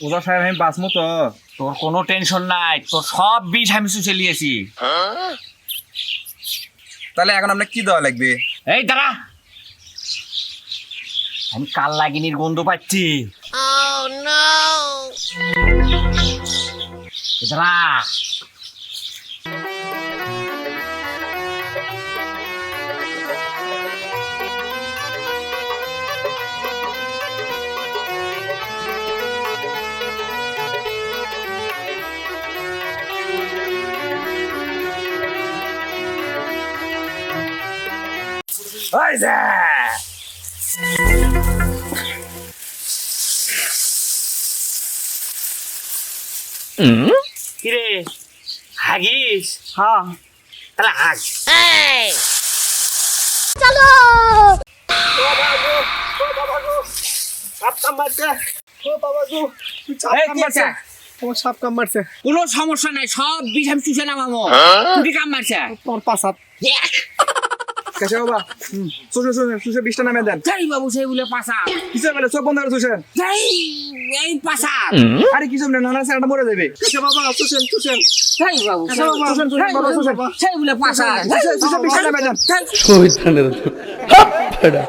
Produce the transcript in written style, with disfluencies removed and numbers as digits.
ওজা সাহেব আমি বাঁচমু তো। তোর কোনো টেনশন নাই, তোর সব বিষ আমি শুষে নিয়েছি। তাহলে এখন আপনার কি দেওয়া লাগবে? এই দাঁড়া, আমি কাল লাগিনির গন্ধ পাচ্ছি। দাঁড়া, ওই যে কিরে হাগিস? হ্যাঁ তাহলে হাগ। সাপ কাম মারছে। ও বাবা গো, সাপ এই কাম কি মারছে। আছে? তোমার সাপ কাম মারছে। কোনো সমস্যা নাই, সব বিষ আমি শুষে নামাবো। তুই কি কাম মারছে? তোমার পাসাত কেসে বাবা। শুষে শুষে শুষে বিষটা নামে দেন। যাই বাবু সেই বলে পাশা, কিসে বলে চোখ বন্ধ করে শুষেন। যাই এই পাশা, আরে কিসে বলে নানা স্যারটা মরে যাবে। কেসে বাবা শুষেন শুষেন। যাই বাবু কেসে বাবা শুষেন শুষেন বাবা শুষেন। সেই বলে পাশা, শুষে বিষটা নামে দেন। যাই। শহীদ